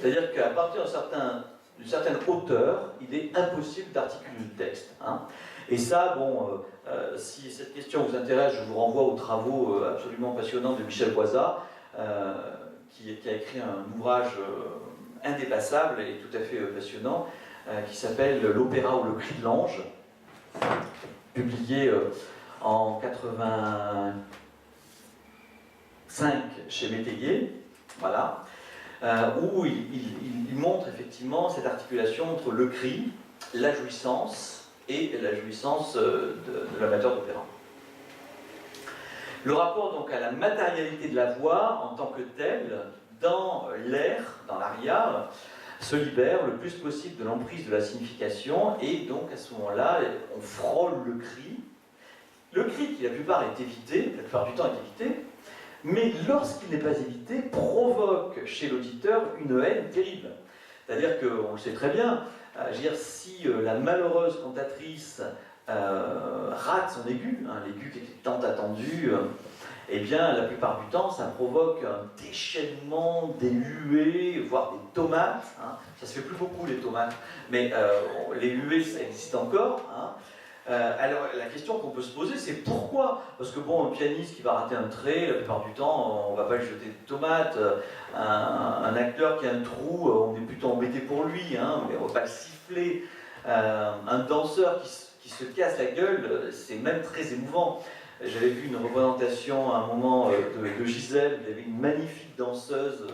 C'est-à-dire qu'à partir d'une certaine hauteur, il est impossible d'articuler le texte. Hein. Et ça, bon, si cette question vous intéresse, je vous renvoie aux travaux absolument passionnants de Michel Boisat, qui a écrit un ouvrage indépassable et tout à fait passionnant, qui s'appelle L'opéra ou le cri de l'ange, publié en 85 chez Métayer, voilà, où il montre effectivement cette articulation entre le cri, la jouissance et la jouissance de l'amateur d'opéra. Le rapport donc à la matérialité de la voix en tant que telle, dans l'air, dans l'aria, se libère le plus possible de l'emprise de la signification, et donc à ce moment-là, on frôle le cri. Le cri qui la plupart est évité, la plupart du temps est évité, mais lorsqu'il n'est pas évité, provoque chez l'auditeur une haine terrible. C'est-à-dire qu'on le sait très bien, si la malheureuse cantatrice rate son aigu, hein, l'aigu qui était tant attendu, eh bien, la plupart du temps, ça provoque un déchaînement, des huées, voire des tomates. Hein. Ça se fait plus beaucoup, les tomates, mais les huées, ça existe encore. Hein. Alors, la question qu'on peut se poser, c'est pourquoi? Parce que, bon, un pianiste qui va rater un trait, la plupart du temps, on ne va pas lui jeter des tomates. Un acteur qui a un trou, on est plutôt embêté pour lui, hein, mais on ne va pas le siffler. Un danseur qui se casse la gueule, c'est même très émouvant. J'avais vu une représentation à un moment de Gisèle, il y avait une magnifique danseuse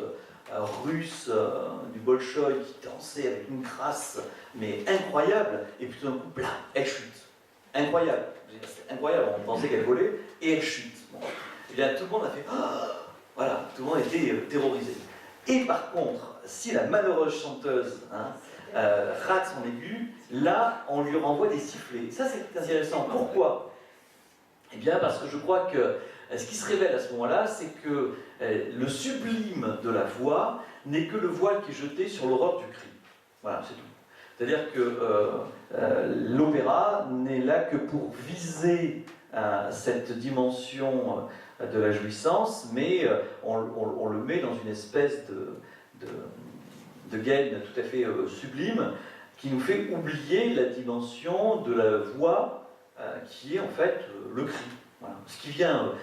russe du Bolchoï qui dansait avec une grâce mais incroyable, et puis tout d'un coup, blah, elle chute. Incroyable, c'est incroyable, on pensait qu'elle volait, et elle chute. Bon. Et bien tout le monde a fait voilà, tout le monde était terrorisé. Et par contre, si la malheureuse chanteuse rate son aigu, là on lui renvoie des sifflets. Ça c'est intéressant. Pourquoi? Eh bien parce que je crois que ce qui se révèle à ce moment-là, c'est que le sublime de la voix n'est que le voile qui est jeté sur l'aurore du cri. Voilà, c'est tout. C'est-à-dire que l'opéra n'est là que pour viser cette dimension de la jouissance, mais on le met dans une espèce de gaine tout à fait sublime qui nous fait oublier la dimension de la voix qui est en fait le cri. Voilà. Ce qui vient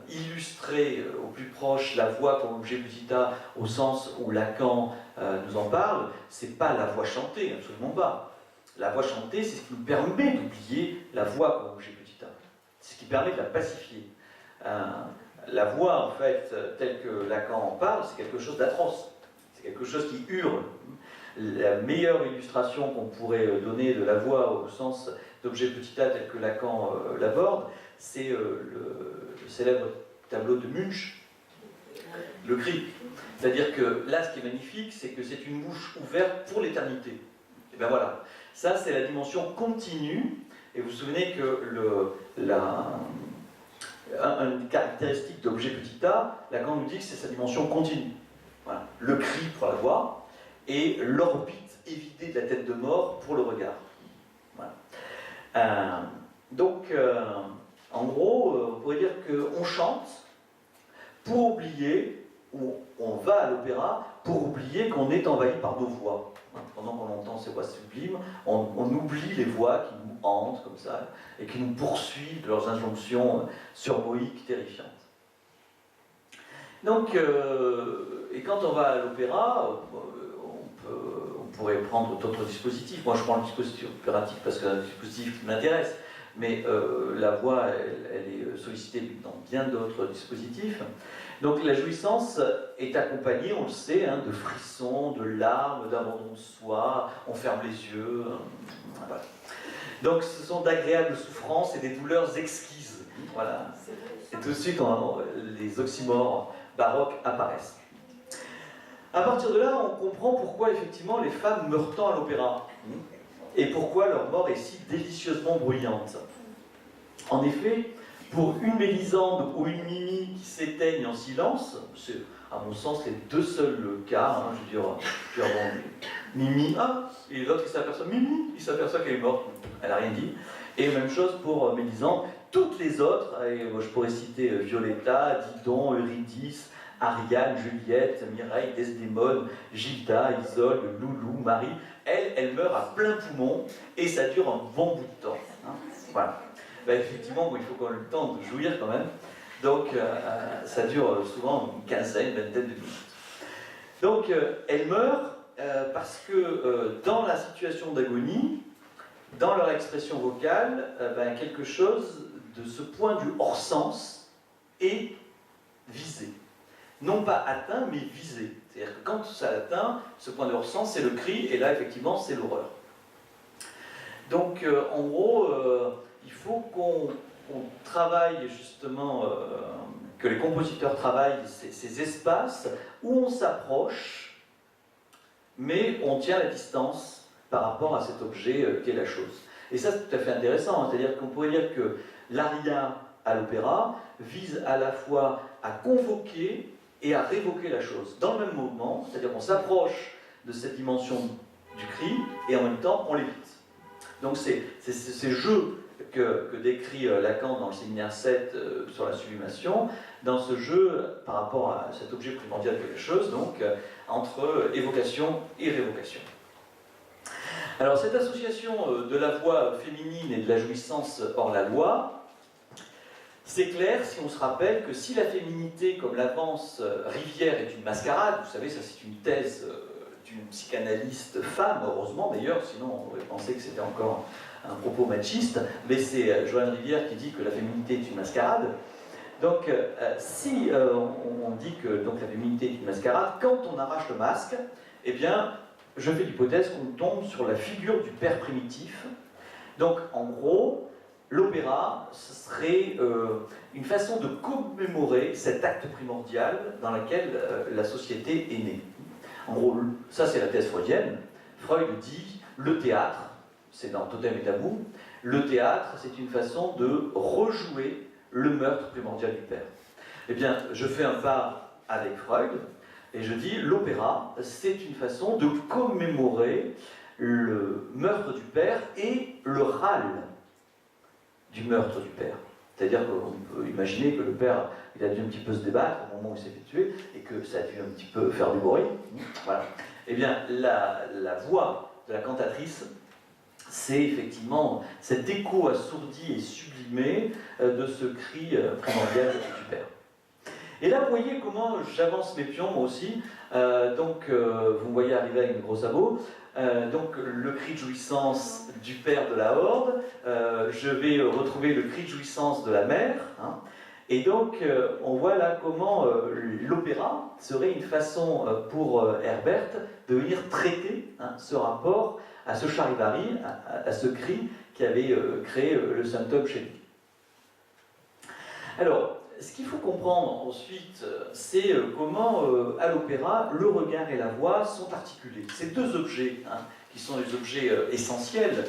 illustrer au plus proche la voix comme objet petit a au sens où Lacan nous en parle, c'est pas la voix chantée, absolument pas. La voix chantée, c'est ce qui nous permet d'oublier la voix comme objet petit a. C'est ce qui permet de la pacifier. La voix, en fait, telle que Lacan en parle, c'est quelque chose d'atroce. C'est quelque chose qui hurle. La meilleure illustration qu'on pourrait donner de la voix au sens d'objet petit a tel que Lacan l'aborde, c'est le célèbre tableau de Munch, le cri. C'est-à-dire que là, ce qui est magnifique, c'est que c'est une bouche ouverte pour l'éternité. Et bien voilà, ça c'est la dimension continue, et vous vous souvenez que une caractéristique d'objet petit a, Lacan nous dit que c'est sa dimension continue. Voilà. Le cri pour la voix, et l'orbite évidée de la tête de mort pour le regard. Voilà. En gros, on pourrait dire qu'on chante pour oublier, ou on va à l'opéra pour oublier qu'on est envahi par nos voix. Pendant qu'on entend ces voix sublimes, on oublie les voix qui nous hantent comme ça, et qui nous poursuivent de leurs injonctions surmoïques, terrifiantes. Donc, et quand on va à l'opéra, on pourrait prendre d'autres dispositifs. Moi, je prends le dispositif opératique parce que c'est un dispositif qui m'intéresse, mais la voix, elle est sollicitée dans bien d'autres dispositifs. Donc, la jouissance est accompagnée, on le sait, de frissons, de larmes, d'abandon de soi, on ferme les yeux. Voilà. Donc, ce sont d'agréables souffrances et des douleurs exquises. Voilà. Et tout de suite, les oxymores baroques apparaissent. À partir de là, on comprend pourquoi effectivement les femmes meurent tant à l'opéra et pourquoi leur mort est si délicieusement bruyante. En effet, pour une Mélisande ou une Mimi qui s'éteignent en silence, c'est à mon sens les deux seuls cas, je veux dire bon, Mimi, et l'autre il s'aperçoit, Mimi, il s'aperçoit qu'elle est morte, elle n'a rien dit. Et même chose pour Mélisande, toutes les autres, et moi je pourrais citer Violetta, Didon, Eurydice, Ariane, Juliette, Mireille, Desdémone, Gilda, Isolde, Loulou, Marie. Elle meurt à plein poumon et ça dure un bon bout de temps. Hein. Voilà. Ben, effectivement, bon, il faut qu'on ait le temps de jouir quand même. Donc ça dure souvent une quinzaine, une vingtaine de minutes. Donc elle meurt parce que dans la situation d'agonie, dans leur expression vocale, ben, quelque chose de ce point du hors-sens est visé. Non pas atteint, mais visé. C'est-à-dire que quand ça atteint, ce point de hors-sens, c'est le cri, et là, effectivement, c'est l'horreur. Donc, en gros, il faut qu'on travaille justement, que les compositeurs travaillent ces espaces où on s'approche, mais on tient la distance par rapport à cet objet qu'est la chose. Et ça, c'est tout à fait intéressant, hein, c'est-à-dire qu'on pourrait dire que l'aria à l'opéra vise à la fois à convoquer et à révoquer la chose dans le même mouvement, c'est-à-dire qu'on s'approche de cette dimension du cri et en même temps on l'évite. Donc c'est ces jeux que décrit Lacan dans le séminaire 7 sur la sublimation, dans ce jeu par rapport à cet objet primordial qu'est la chose, donc entre évocation et révocation. Alors cette association de la voix féminine et de la jouissance hors la loi, c'est clair si on se rappelle que si la féminité, comme l'avance Rivière, est une mascarade, vous savez, ça c'est une thèse d'une psychanalyste femme, heureusement d'ailleurs, sinon on aurait pensé que c'était encore un propos machiste, mais c'est Joanne Rivière qui dit que la féminité est une mascarade. Donc si on dit que donc, la féminité est une mascarade, quand on arrache le masque, eh bien, je fais l'hypothèse qu'on tombe sur la figure du père primitif. Donc, en gros, l'opéra, ce serait une façon de commémorer cet acte primordial dans lequel la société est née. En gros, ça c'est la thèse freudienne. Freud dit, le théâtre, c'est dans Totem et Tabou, le théâtre, c'est une façon de rejouer le meurtre primordial du père. Eh bien, je fais un pas avec Freud, et je dis, l'opéra, c'est une façon de commémorer le meurtre du père et le râle du meurtre du père. C'est-à-dire qu'on peut imaginer que le père, il a dû un petit peu se débattre au moment où il s'est fait tuer, et que ça a dû un petit peu faire du bruit. Voilà. Eh bien, la voix de la cantatrice, c'est effectivement cet écho assourdi et sublimé de ce cri primordial du père. Et là, vous voyez comment j'avance mes pions, moi aussi. Vous me voyez arriver avec mes gros sabots. Donc, le cri de jouissance du père de la horde. Je vais retrouver le cri de jouissance de la mère. Hein. Et donc, on voit là comment l'opéra serait une façon pour Herbert de venir traiter ce rapport à ce charivari, à ce cri qui avait créé le symptôme chez lui. Alors, ce qu'il faut comprendre ensuite, c'est comment, à l'opéra, le regard et la voix sont articulés. Ces deux objets, hein, qui sont des objets essentiels,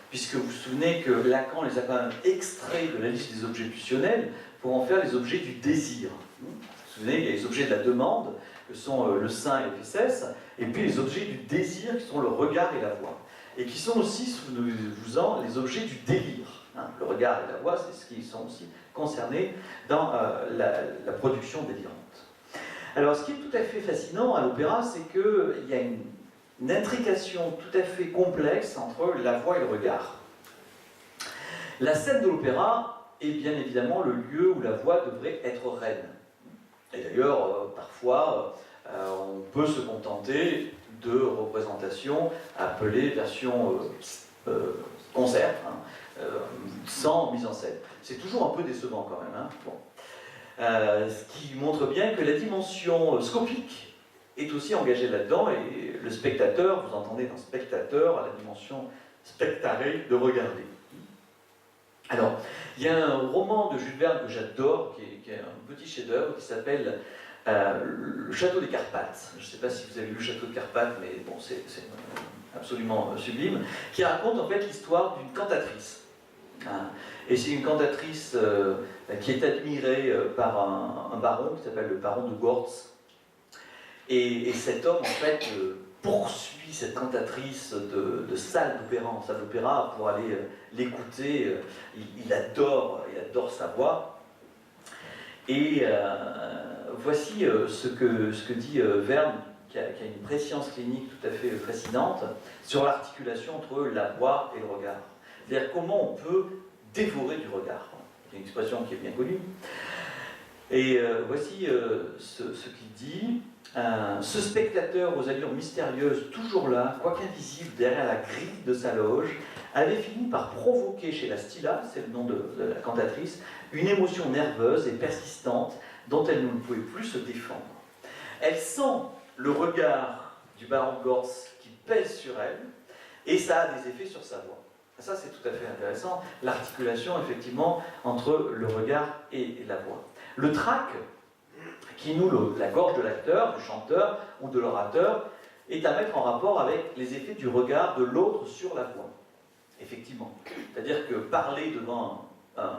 puisque vous vous souvenez que Lacan les a quand même extraits de la liste des objets pulsionnels pour en faire les objets du désir. Vous vous souvenez, il y a les objets de la demande, que sont le sein et les fesses, et puis les objets du désir, qui sont le regard et la voix. Et qui sont aussi, souvenez-vous-en, les objets du délire. Hein, le regard et la voix, c'est ce qui sont aussi concernés dans la production délirante. Alors, ce qui est tout à fait fascinant à l'opéra, c'est qu'il y a une intrication tout à fait complexe entre la voix et le regard. La scène de l'opéra est bien évidemment le lieu où la voix devrait être reine. Et d'ailleurs, parfois, on peut se contenter de représentations appelées version concert, hein, sans mise en scène. C'est toujours un peu décevant quand même. Hein. Bon. Ce qui montre bien que la dimension scopique est aussi engagée là-dedans, et le spectateur, vous entendez dans spectateur, la dimension spectarée de regarder. Alors, il y a un roman de Jules Verne que j'adore, qui est un petit chef-d'œuvre, qui s'appelle Le Château des Carpates. Je ne sais pas si vous avez lu Le Château des Carpates, mais bon, c'est absolument sublime, qui raconte en fait l'histoire d'une cantatrice. Et c'est une cantatrice qui est admirée par un baron qui s'appelle le baron de Gortz. Et cet homme, en fait, poursuit cette cantatrice de salle d'opéra en salle d'opéra pour aller l'écouter. Il adore sa voix. Et voici ce que dit Verne, qui a une préscience clinique tout à fait fascinante, sur l'articulation entre la voix et le regard. C'est-à-dire comment on peut dévorer du regard. C'est une expression qui est bien connue. Et voici ce qu'il dit. Ce spectateur aux allures mystérieuses, toujours là, quoique invisible derrière la grille de sa loge, avait fini par provoquer chez la Stilla, c'est le nom de la cantatrice, une émotion nerveuse et persistante dont elle ne pouvait plus se défendre. Elle sent le regard du baron de Gortz qui pèse sur elle, et ça a des effets sur sa voix. Ça, c'est tout à fait intéressant, l'articulation, effectivement, entre le regard et la voix. Le trac, qui noue la gorge de l'acteur, du chanteur ou de l'orateur, est à mettre en rapport avec les effets du regard de l'autre sur la voix. Effectivement. C'est-à-dire que parler devant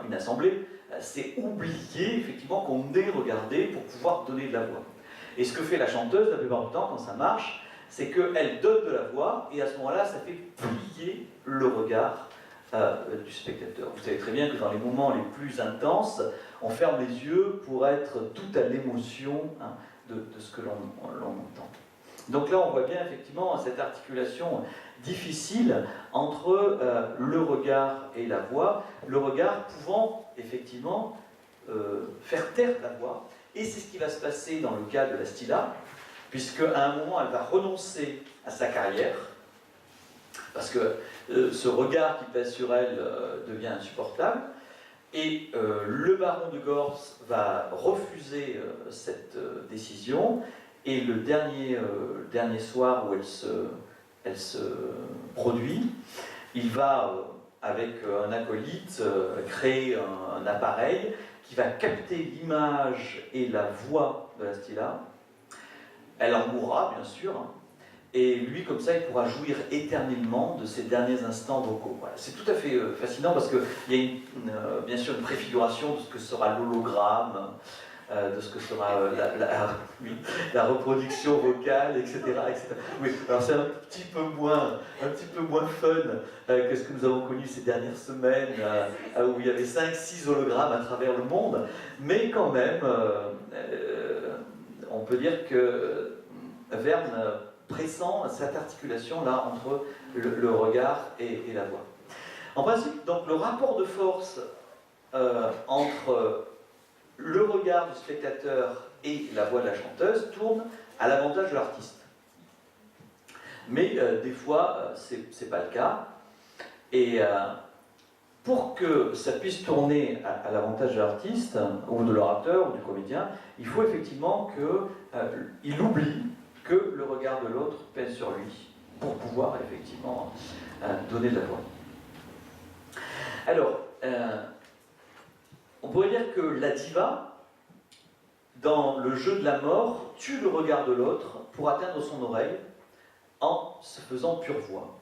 une assemblée, c'est oublier, effectivement, qu'on est regardé pour pouvoir donner de la voix. Et ce que fait la chanteuse, la plupart du temps, quand ça marche, c'est qu'elle donne de la voix, et à ce moment-là, ça fait plier le regard du spectateur. Vous savez très bien que dans les moments les plus intenses, on ferme les yeux pour être tout à l'émotion de ce que l'on entend. Donc là, on voit bien effectivement cette articulation difficile entre le regard et la voix, le regard pouvant effectivement faire taire la voix, et c'est ce qui va se passer dans le cas de la Stilla, puisque à un moment, elle va renoncer à sa carrière, parce que ce regard qui pèse sur elle devient insupportable, et le baron de Gortz va refuser cette décision, et le dernier soir où elle se produit, il va, avec un acolyte, créer un appareil qui va capter l'image et la voix de la Stilla. Elle en mourra, bien sûr, et lui, comme ça, il pourra jouir éternellement de ses derniers instants vocaux. Voilà. C'est tout à fait fascinant parce qu'il y a bien sûr une préfiguration de ce que sera l'hologramme, de ce que sera la reproduction vocale, etc. etc. Oui, alors c'est un petit peu moins fun que ce que nous avons connu ces dernières semaines, où il y avait 5-6 hologrammes à travers le monde, mais quand même, on peut dire que Verne pressent cette articulation-là entre le regard et la voix. En principe, donc, le rapport de force entre le regard du spectateur et la voix de la chanteuse tourne à l'avantage de l'artiste. Mais des fois, c'est pas le cas. Et pour que ça puisse tourner à l'avantage de l'artiste, ou de l'orateur, ou du comédien, il faut effectivement qu'il oublie que le regard de l'autre pèse sur lui, pour pouvoir effectivement donner de la voix. Alors, on pourrait dire que la diva, dans le jeu de la mort, tue le regard de l'autre pour atteindre son oreille en se faisant pure voix.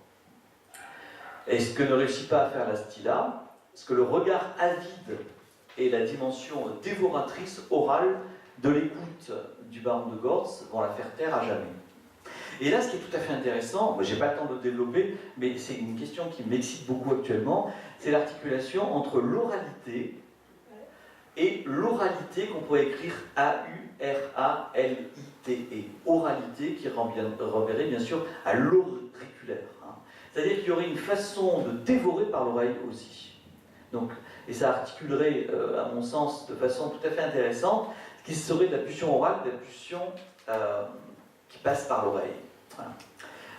Et ce que ne réussit pas à faire la Stilla, c'est que le regard avide et la dimension dévoratrice orale de l'écoute du baron de Gortz vont la faire taire à jamais. Et là, ce qui est tout à fait intéressant, je n'ai pas le temps de le développer, mais c'est une question qui m'excite beaucoup actuellement, c'est l'articulation entre l'oralité et l'oralité qu'on pourrait écrire A-U-R-A-L-I-T-E. Oralité qui renverrait bien sûr à l'auriculaire. C'est-à-dire qu'il y aurait une façon de dévorer par l'oreille aussi. Donc, et ça articulerait, à mon sens, de façon tout à fait intéressante, ce qui serait de la pulsion orale, de la pulsion qui passe par l'oreille. Voilà.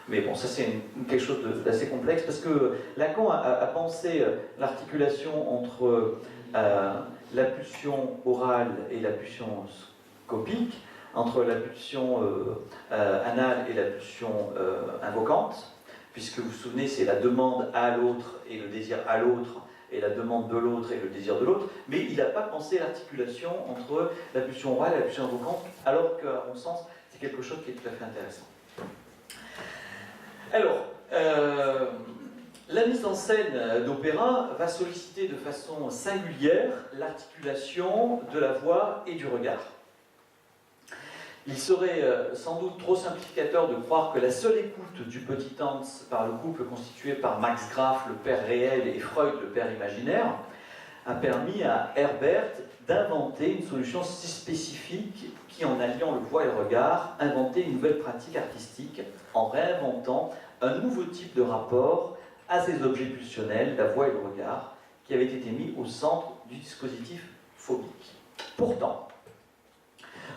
Mais bon, ça c'est quelque chose d'assez complexe, parce que Lacan a pensé l'articulation entre la pulsion orale et la pulsion scopique, entre la pulsion anale et la pulsion invocante, puisque vous vous souvenez, c'est la demande à l'autre et le désir à l'autre, et la demande de l'autre et le désir de l'autre, mais il n'a pas pensé l'articulation entre la pulsion orale et la pulsion invocante, alors qu'à mon sens, c'est quelque chose qui est tout à fait intéressant. Alors, la mise en scène d'opéra va solliciter de façon singulière l'articulation de la voix et du regard. Il serait sans doute trop simplificateur de croire que la seule écoute du petit Hans par le couple constitué par Max Graf, le père réel, et Freud, le père imaginaire, a permis à Herbert d'inventer une solution si spécifique qui, en alliant le voix et le regard, inventait une nouvelle pratique artistique en réinventant un nouveau type de rapport à ces objets pulsionnels, la voix et le regard, qui avaient été mis au centre du dispositif phobique. Pourtant,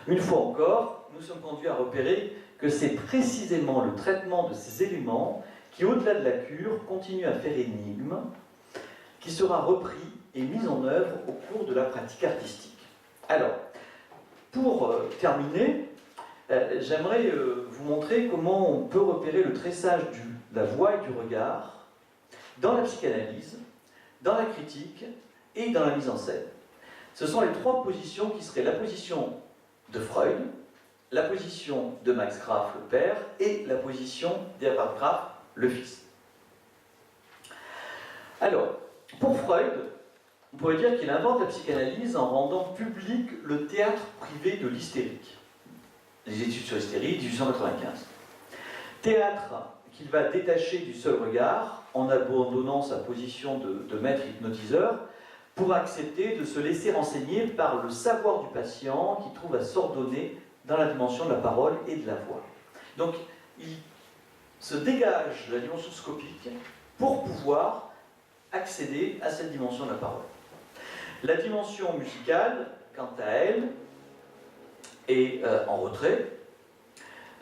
une fois encore, nous sommes conduits à repérer que c'est précisément le traitement de ces éléments qui, au-delà de la cure, continue à faire énigme, qui sera repris et mis en œuvre au cours de la pratique artistique. Alors, pour terminer, j'aimerais vous montrer comment on peut repérer le tressage de la voix et du regard dans la psychanalyse, dans la critique et dans la mise en scène. Ce sont les trois positions qui seraient la position de Freud, la position de Max Graf, le père, et la position d'Herbert Graf, le fils. Alors, pour Freud, on pourrait dire qu'il invente la psychanalyse en rendant public le théâtre privé de l'hystérique. Les études sur l'hystérie, 1895. Théâtre qu'il va détacher du seul regard en abandonnant sa position de maître hypnotiseur pour accepter de se laisser renseigner par le savoir du patient qui trouve à s'ordonner dans la dimension de la parole et de la voix. Donc, il se dégage de la dimension scopique pour pouvoir accéder à cette dimension de la parole. La dimension musicale, quant à elle, est en retrait.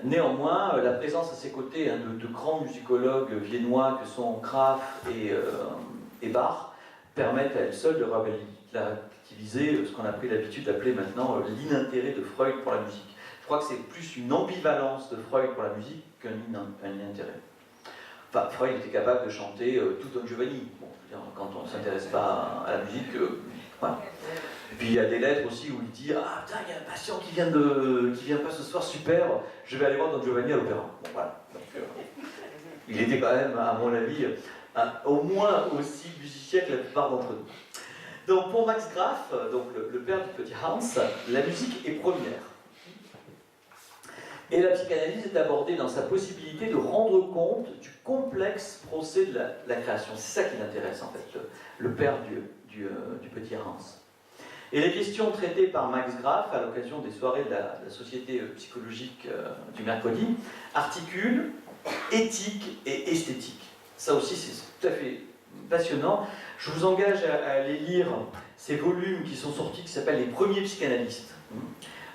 Néanmoins, la présence à ses côtés de grands musicologues viennois que sont Graf et Bach permettent à elle seule de relativiser ce qu'on a pris l'habitude d'appeler maintenant l'inintérêt de Freud pour la musique. Je crois que c'est plus une ambivalence de Freud pour la musique qu'un inintérêt. Enfin, Freud était capable de chanter tout Don Giovanni. Bon, quand on ne s'intéresse pas à la musique, voilà. Et puis il y a des lettres aussi où il dit « Ah putain, il y a un patient qui vient pas ce soir, super, je vais aller voir Don Giovanni à l'opéra. » Bon, voilà. Donc, il était quand même, à mon avis, au moins aussi musicien que la plupart d'entre nous. Donc pour Max Graf, donc le père du petit Hans, la musique est première. Et la psychanalyse est abordée dans sa possibilité de rendre compte du complexe procès de la création. C'est ça qui l'intéresse en fait, le père du petit Hans. Et les questions traitées par Max Graf à l'occasion des soirées de la Société psychologique du mercredi articulent éthique et esthétique. Ça aussi c'est tout à fait passionnant. Je vous engage à aller lire ces volumes qui sont sortis, qui s'appellent Les premiers psychanalystes,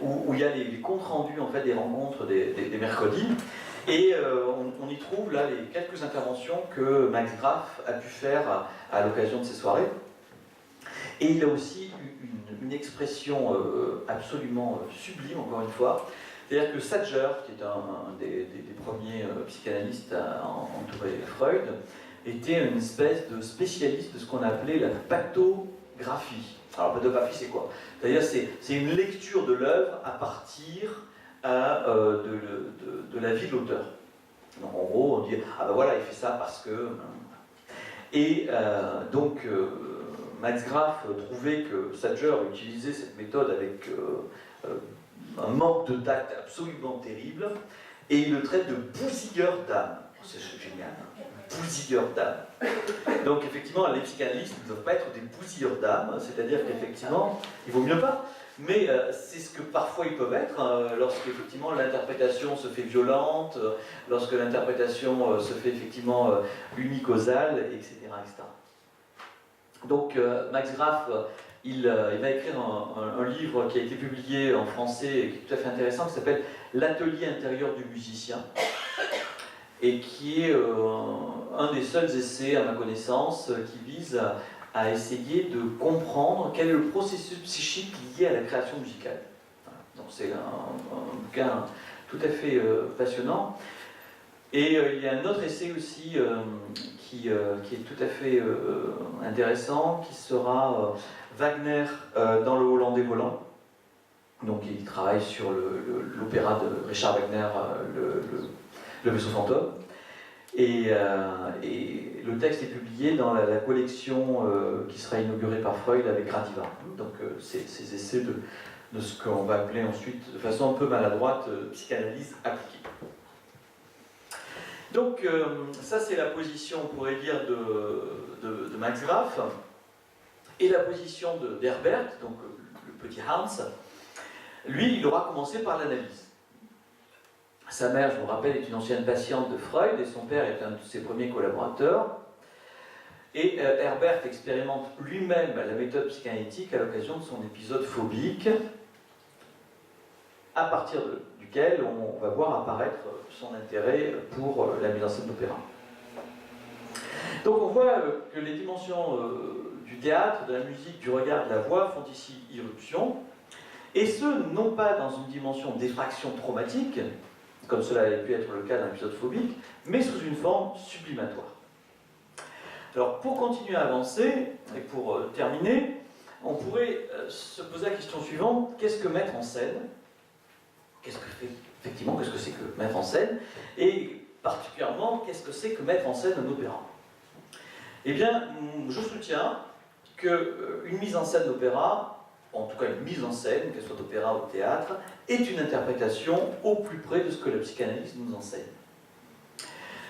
où il y a les comptes rendus en fait, des rencontres des mercredis. Et on y trouve là les quelques interventions que Max Graf a pu faire à l'occasion de ces soirées. Et il a aussi une expression absolument sublime, encore une fois. C'est-à-dire que Sadger, qui est un des premiers psychanalystes à entourer Freud, était une espèce de spécialiste de ce qu'on appelait la pathographie. Alors, pathographie, c'est quoi? C'est-à-dire c'est une lecture de l'œuvre à partir de la vie de l'auteur. Donc, en gros, on dit « Ah ben voilà, il fait ça parce que... » Et donc, Max Graf trouvait que Sadger utilisait cette méthode avec un manque de tact absolument terrible, et il le traite de bousilleur d'âme. C'est génial, hein, bousilleur d'âme. Donc effectivement, les psychanalystes ne doivent pas être des bousilleurs d'âme, c'est-à-dire qu'effectivement, il vaut mieux pas, mais c'est ce que parfois ils peuvent être, lorsque effectivement l'interprétation se fait violente, lorsque l'interprétation se fait effectivement unicausale, etc., etc. Donc Max Graf, il va écrire un livre qui a été publié en français et qui est tout à fait intéressant, qui s'appelle « L'atelier intérieur du musicien », et qui est un des seuls essais, à ma connaissance, qui vise à essayer de comprendre quel est le processus psychique lié à la création musicale. Voilà. Donc c'est un bouquin tout à fait passionnant. Et il y a un autre essai aussi qui est tout à fait intéressant, qui sera Wagner dans le Hollandais volant. Donc il travaille sur l'opéra de Richard Wagner, le vaisseau fantôme. Et le texte est publié dans la collection qui sera inaugurée par Freud avec Gradiva. Donc ces essais de ce qu'on va appeler ensuite, de façon un peu maladroite, psychanalyse appliquée. Donc ça c'est la position, on pourrait dire, de Max Graf. Et la position d'Herbert, donc le petit Hans, lui, il aura commencé par l'analyse. Sa mère, je vous rappelle, est une ancienne patiente de Freud et son père est un de ses premiers collaborateurs. Et Herbert expérimente lui-même la méthode psychanalytique à l'occasion de son épisode phobique, à partir duquel on va voir apparaître son intérêt pour la mise en scène d'opéra. Donc on voit que les dimensions du théâtre, de la musique, du regard, de la voix font ici irruption, et ce, non pas dans une dimension d'effraction traumatique, comme cela avait pu être le cas d'un épisode phobique, mais sous une forme sublimatoire. Alors pour continuer à avancer, et pour terminer, on pourrait se poser la question suivante, qu'est-ce que mettre en scène ? Qu'est-ce que c'est que mettre en scène ? Et particulièrement, qu'est-ce que c'est que mettre en scène un opéra ? Eh bien, je soutiens qu'une mise en scène d'opéra, en tout cas une mise en scène, qu'elle soit d'opéra ou de théâtre, est une interprétation au plus près de ce que la psychanalyse nous enseigne.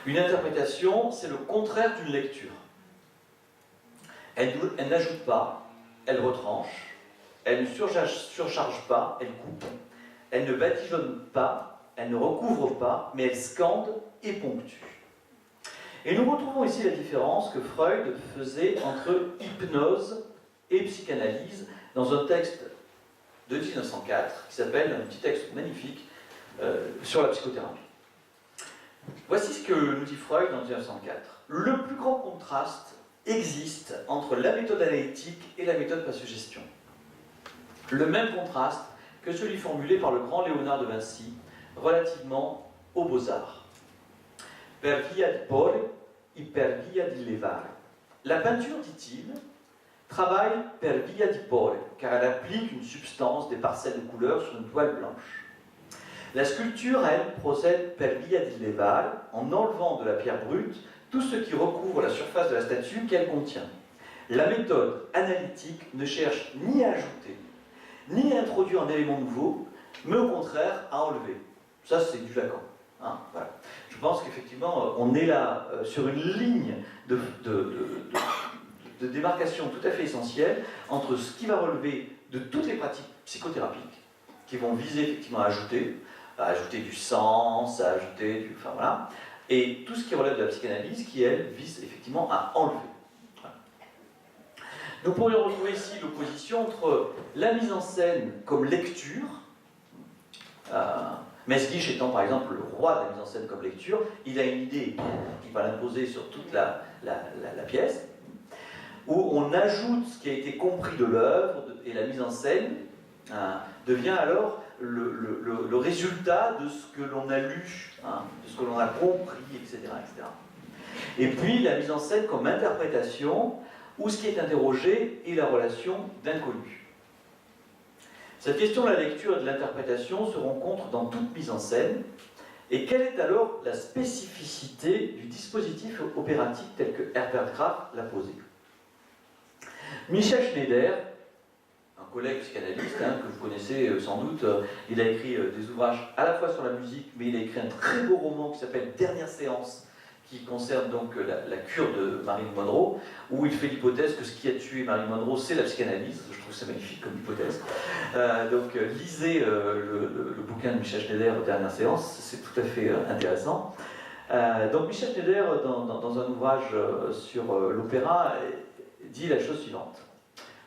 Une interprétation, c'est le contraire d'une lecture. Elle n'ajoute pas, elle retranche, elle ne surcharge pas, elle coupe, elle ne badigeonne pas, elle ne recouvre pas, mais elle scande et ponctue. Et nous retrouvons ici la différence que Freud faisait entre hypnose et psychanalyse dans un texte de 1904 qui s'appelle, un petit texte magnifique, sur la psychothérapie. Voici ce que nous dit Freud en 1904. Le plus grand contraste existe entre la méthode analytique et la méthode par suggestion. Le même contraste que celui formulé par le grand Léonard de Vinci relativement aux beaux-arts. Per via di pore e per via di levare. La peinture, dit-il, travaille per via di pore, car elle applique une substance, des parcelles de couleur sur une toile blanche. La sculpture, elle, procède per via di levare, en enlevant de la pierre brute tout ce qui recouvre la surface de la statue qu'elle contient. La méthode analytique ne cherche ni à ajouter, ni à introduire un élément nouveau, mais au contraire à enlever. Ça, c'est du Lacan. Hein, voilà. Je pense qu'effectivement, on est là sur une ligne de démarcation tout à fait essentielle entre ce qui va relever de toutes les pratiques psychothérapiques, qui vont viser effectivement à ajouter du sens, à ajouter du... Enfin voilà, et tout ce qui relève de la psychanalyse, qui, elle, vise effectivement à enlever. Voilà. Nous pourrions retrouver ici l'opposition entre la mise en scène comme lecture, Mesguich étant par exemple le roi de la mise en scène comme lecture, il a une idée qui va l'imposer sur toute la pièce, où on ajoute ce qui a été compris de l'œuvre, et la mise en scène devient alors le résultat de ce que l'on a lu, de ce que l'on a compris, etc., etc. Et puis la mise en scène comme interprétation, où ce qui est interrogé est la relation d'inconnu. Cette question de la lecture et de l'interprétation se rencontre dans toute mise en scène. Et quelle est alors la spécificité du dispositif opératique tel que Herbert Graf l'a posé ? Michel Schneider, un collègue psychanalyste que vous connaissez sans doute, il a écrit des ouvrages à la fois sur la musique, mais il a écrit un très beau roman qui s'appelle Dernière séance, qui concerne donc la cure de Marilyn Monroe, où il fait l'hypothèse que ce qui a tué Marilyn Monroe, c'est la psychanalyse. Je trouve ça magnifique comme hypothèse. Donc lisez le bouquin de Michel Schneider, Dernière séance, c'est tout à fait intéressant. Donc Michel Schneider, dans un ouvrage sur l'opéra, dit la chose suivante.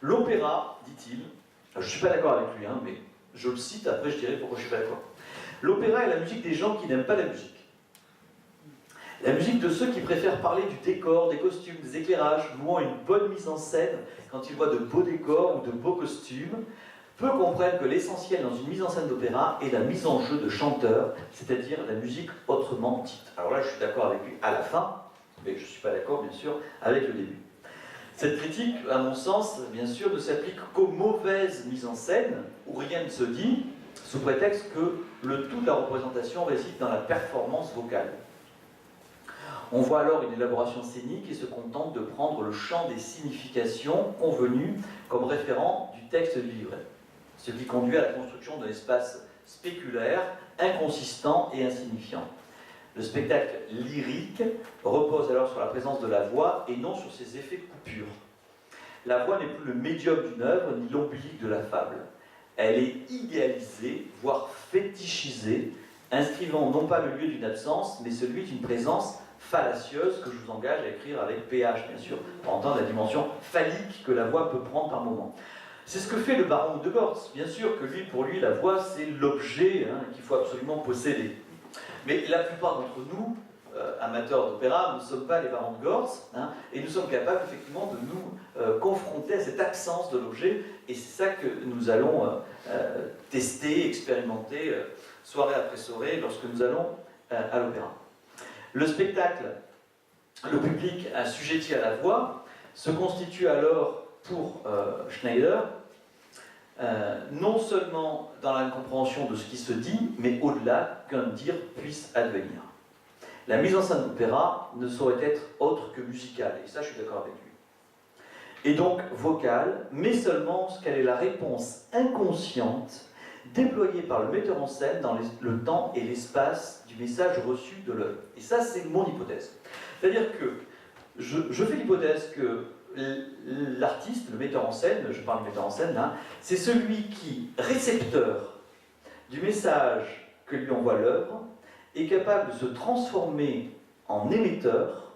L'opéra, dit-il, je ne suis pas d'accord avec lui, mais je le cite, après je dirai pourquoi je ne suis pas d'accord. L'opéra est la musique des gens qui n'aiment pas la musique. La musique de ceux qui préfèrent parler du décor, des costumes, des éclairages, louant une bonne mise en scène quand ils voient de beaux décors ou de beaux costumes. Peu comprennent que l'essentiel dans une mise en scène d'opéra est la mise en jeu de chanteurs, c'est-à-dire la musique autrement dite. Alors là, je suis d'accord avec lui à la fin, mais je ne suis pas d'accord, bien sûr, avec le début. Cette critique, à mon sens, bien sûr, ne s'applique qu'aux mauvaises mises en scène, où rien ne se dit, sous prétexte que le tout de la représentation réside dans la performance vocale. On voit alors une élaboration scénique et se contente de prendre le champ des significations convenues comme référent du texte du livret, ce qui conduit à la construction d'un espace spéculaire, inconsistant et insignifiant. Le spectacle lyrique repose alors sur la présence de la voix et non sur ses effets de coupure. La voix n'est plus le médium d'une œuvre ni l'oblique de la fable. Elle est idéalisée, voire fétichisée, inscrivant non pas le lieu d'une absence, mais celui d'une présence fallacieuse que je vous engage à écrire avec PH, bien sûr, pour entendre la dimension phallique que la voix peut prendre par moment. C'est ce que fait le baron de Gortz. Bien sûr que pour lui, la voix, c'est l'objet qu'il faut absolument posséder. Mais la plupart d'entre nous, amateurs d'opéra, nous ne sommes pas les barons de Gortz, et nous sommes capables effectivement de nous confronter à cette absence de l'objet, et c'est ça que nous allons tester, expérimenter, soirée après soirée, lorsque nous allons à l'opéra. Le spectacle, le public assujetti à la voix, se constitue alors pour Schneider non seulement dans la compréhension de ce qui se dit, mais au-delà qu'un dire puisse advenir. La mise en scène d'opéra ne saurait être autre que musicale, et ça je suis d'accord avec lui. Et donc vocale, mais seulement ce qu'elle est la réponse inconsciente déployée par le metteur en scène dans le temps et l'espace du message reçu de l'œuvre. Et ça, c'est mon hypothèse. C'est-à-dire que je fais l'hypothèse que l'artiste, le metteur en scène, je parle du metteur en scène là, c'est celui qui, récepteur du message que lui envoie l'œuvre, est capable de se transformer en émetteur,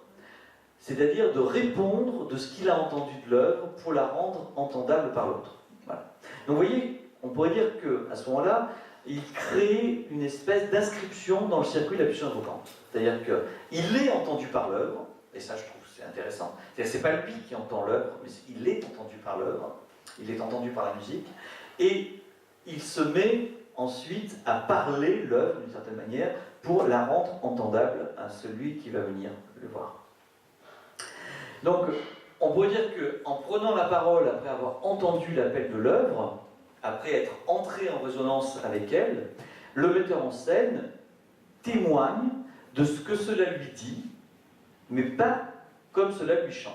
c'est-à-dire de répondre de ce qu'il a entendu de l'œuvre pour la rendre entendable par l'autre. Voilà. Donc vous voyez, on pourrait dire qu'à ce moment-là, il crée une espèce d'inscription dans le circuit de la pulsion invocante. C'est-à-dire qu'il est entendu par l'œuvre, et ça je trouve c'est intéressant. C'est-à-dire c'est pas lui qui entend l'œuvre, mais il est entendu par l'œuvre, il est entendu par la musique, et il se met ensuite à parler l'œuvre d'une certaine manière pour la rendre entendable à celui qui va venir le voir. Donc, on pourrait dire qu'en prenant la parole après avoir entendu l'appel de l'œuvre, après être entré en résonance avec elle, le metteur en scène témoigne de ce que cela lui dit, mais pas comme cela lui chante,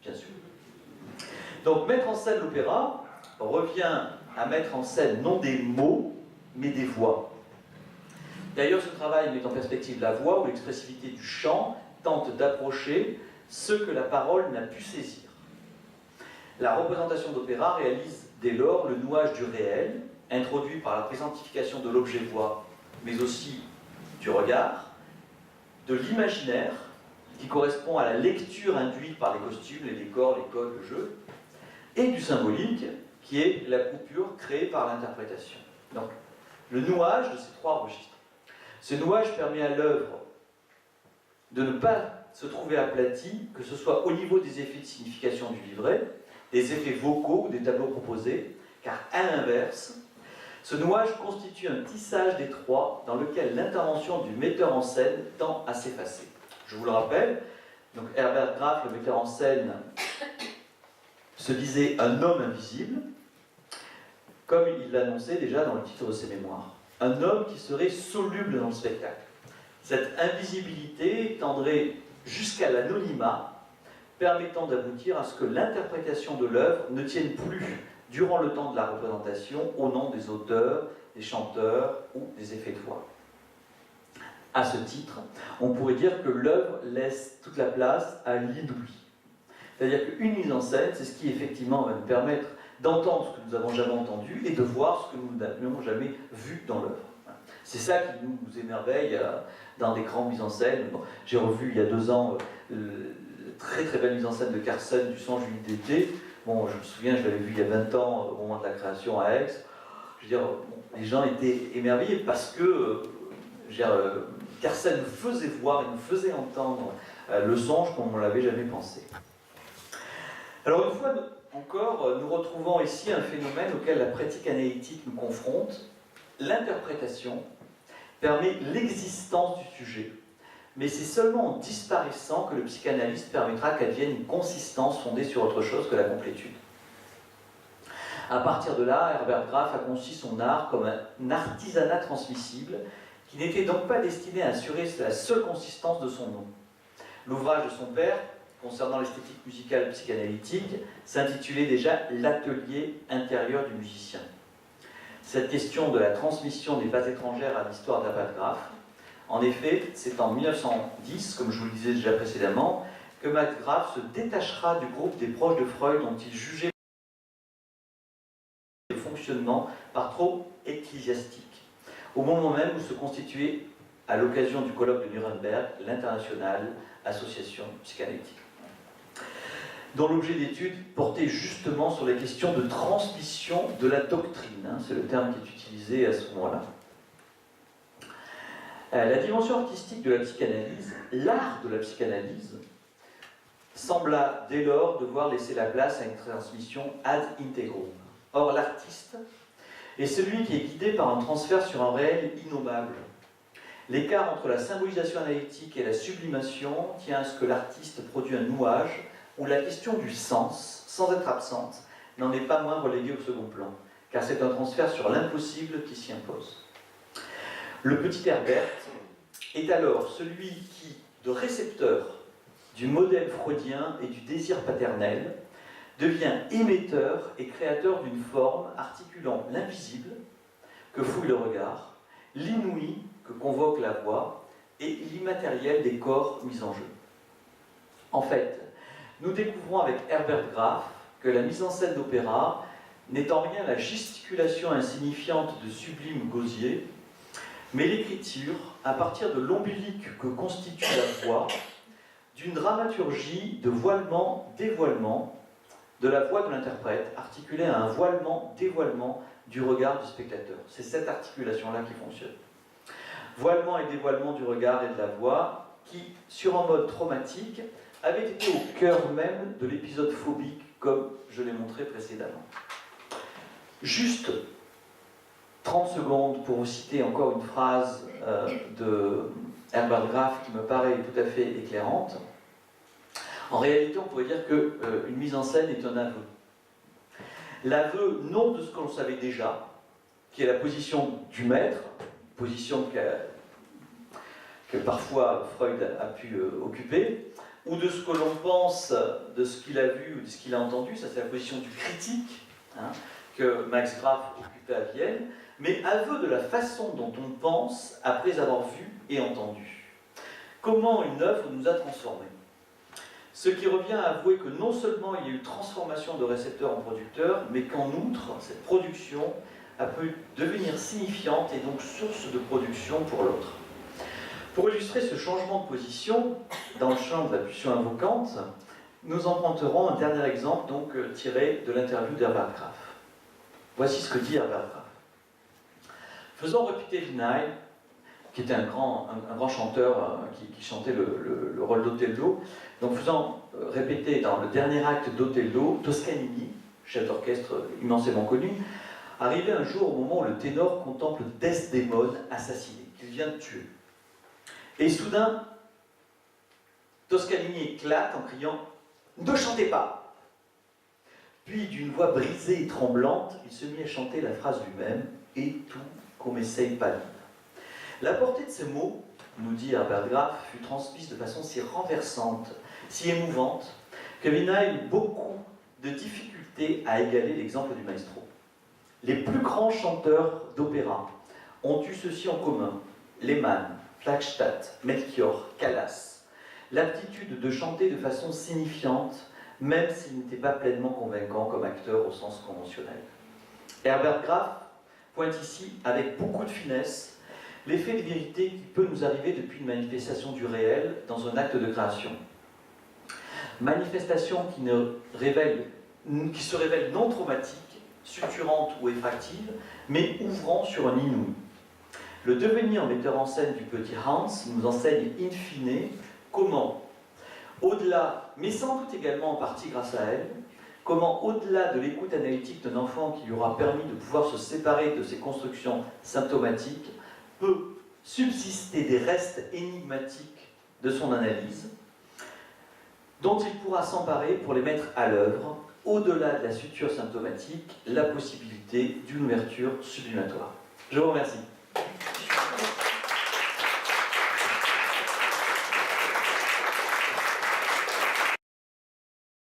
bien sûr. Donc, mettre en scène l'opéra revient à mettre en scène non des mots, mais des voix. D'ailleurs, ce travail met en perspective la voix où l'expressivité du chant tente d'approcher ce que la parole n'a pu saisir. La représentation d'opéra réalise dès lors le nouage du réel, introduit par la présentification de l'objet voix, mais aussi du regard, de l'imaginaire, qui correspond à la lecture induite par les costumes, les décors, les codes, le jeu, et du symbolique, qui est la coupure créée par l'interprétation. Donc, le nouage de ces trois registres. Ce nouage permet à l'œuvre de ne pas se trouver aplati, que ce soit au niveau des effets de signification du livret, des effets vocaux ou des tableaux proposés, car à l'inverse, ce nouage constitue un tissage des trois dans lequel l'intervention du metteur en scène tend à s'effacer. Je vous le rappelle, donc Herbert Graff, le metteur en scène, se disait un homme invisible, comme il l'annonçait déjà dans le titre de ses mémoires. Un homme qui serait soluble dans le spectacle. Cette invisibilité tendrait jusqu'à l'anonymat, permettant d'aboutir à ce que l'interprétation de l'œuvre ne tienne plus, durant le temps de la représentation, au nom des auteurs, des chanteurs ou des effets de voix. À ce titre, on pourrait dire que l'œuvre laisse toute la place à l'inouï. C'est-à-dire qu'une mise en scène, c'est ce qui effectivement va nous permettre d'entendre ce que nous n'avons jamais entendu et de voir ce que nous n'avons jamais vu dans l'œuvre. C'est ça qui nous émerveille dans des grandes mises en scène. Bon, j'ai revu il y a 2 ans très très belle mise en scène de Carsen du Songe d'une d'été. Bon, je me souviens, je l'avais vu il y a 20 ans au moment de la création à Aix. Je veux dire, bon, les gens étaient émerveillés parce que Carsen nous faisait voir et nous faisait entendre le songe comme on ne l'avait jamais pensé. Alors une fois encore, nous retrouvons ici un phénomène auquel la pratique analytique nous confronte. L'interprétation permet l'existence du sujet, mais c'est seulement en disparaissant que le psychanalyste permettra qu'advienne une consistance fondée sur autre chose que la complétude. À partir de là, Herbert Graff a conçu son art comme un artisanat transmissible qui n'était donc pas destiné à assurer la seule consistance de son nom. L'ouvrage de son père, concernant l'esthétique musicale psychanalytique, s'intitulait déjà « L'atelier intérieur du musicien ». Cette question de la transmission n'est pas étrangère à l'histoire d'Herbert Graff. En effet, c'est en 1910, comme je vous le disais déjà précédemment, que Max Graf se détachera du groupe des proches de Freud dont il jugeait le fonctionnement par trop ecclésiastique, au moment même où se constituait, à l'occasion du colloque de Nuremberg, l'Internationale Association Psychanalytique, dont l'objet d'étude portait justement sur les questions de transmission de la doctrine, c'est le terme qui est utilisé à ce moment-là. La dimension artistique de la psychanalyse, l'art de la psychanalyse, sembla dès lors devoir laisser la place à une transmission ad integrum. Or, l'artiste est celui qui est guidé par un transfert sur un réel innommable. L'écart entre la symbolisation analytique et la sublimation tient à ce que l'artiste produit un nouage où la question du sens, sans être absente, n'en est pas moins reléguée au second plan, car c'est un transfert sur l'impossible qui s'y impose. Le petit Herbert est alors celui qui, de récepteur du modèle freudien et du désir paternel, devient émetteur et créateur d'une forme articulant l'invisible, que fouille le regard, l'inouï, que convoque la voix, et l'immatériel des corps mis en jeu. En fait, nous découvrons avec Herbert Graf que la mise en scène d'opéra n'est en rien la gesticulation insignifiante de sublime gosier, mais l'écriture, à partir de l'ombilique que constitue la voix, d'une dramaturgie de voilement-dévoilement de la voix de l'interprète, articulée à un voilement-dévoilement du regard du spectateur. C'est cette articulation-là qui fonctionne. Voilement et dévoilement du regard et de la voix, qui, sur un mode traumatique, avait été au cœur même de l'épisode phobique, comme je l'ai montré précédemment. Juste 30 secondes pour vous citer encore une phrase de Herbert Graf qui me paraît tout à fait éclairante. En réalité, on pourrait dire qu'une mise en scène est un aveu. L'aveu, non de ce que l'on savait déjà, qui est la position du maître, position que parfois Freud a pu occuper, ou de ce que l'on pense, de ce qu'il a vu ou de ce qu'il a entendu, ça c'est la position du critique, hein, que Max Graf occupait à Vienne, mais aveu de la façon dont on pense après avoir vu et entendu. Comment une œuvre nous a transformés. Ce qui revient à avouer que non seulement il y a eu transformation de récepteur en producteur, mais qu'en outre, cette production a pu devenir signifiante et donc source de production pour l'autre. Pour illustrer ce changement de position dans le champ de la pulsion invocante, nous emprunterons un dernier exemple donc, tiré de l'interview d'Herbert Graf. Voici ce que dit Herbert Graf. Faisons répéter Vinay, qui était un grand chanteur qui chantait le rôle d'Othello, donc faisant répéter dans le dernier acte d'Othello, Toscanini, chef d'orchestre immensément connu, arrivé un jour au moment où le ténor contemple Desdémone assassinée, qu'il vient de tuer. Et soudain, Toscanini éclate en criant « Ne chantez pas !» Puis, d'une voix brisée et tremblante, il se mit à chanter la phrase lui-même « Et tout comme essaye pâlir ». La portée de ces mots, nous dit Herbert Graf, fut transmise de façon si renversante, si émouvante, que Vinay eut beaucoup de difficultés à égaler l'exemple du maestro. Les plus grands chanteurs d'opéra ont eu ceci en commun. Lehmann, Flagstadt, Melchior, Callas. L'aptitude de chanter de façon signifiante, même s'ils n'étaient pas pleinement convaincants comme acteurs au sens conventionnel. Herbert Graf pointe ici, avec beaucoup de finesse, l'effet de vérité qui peut nous arriver depuis une manifestation du réel dans un acte de création. Manifestation qui se révèle non traumatique, suturante ou effractive, mais ouvrant sur un inouï. Le devenir metteur en scène du petit Hans nous enseigne in fine comment, au-delà, mais sans doute également en partie grâce à elle, comment au-delà de l'écoute analytique d'un enfant qui lui aura permis de pouvoir se séparer de ses constructions symptomatiques, peut subsister des restes énigmatiques de son analyse, dont il pourra s'emparer pour les mettre à l'œuvre, au-delà de la suture symptomatique, la possibilité d'une ouverture sublimatoire. Je vous remercie.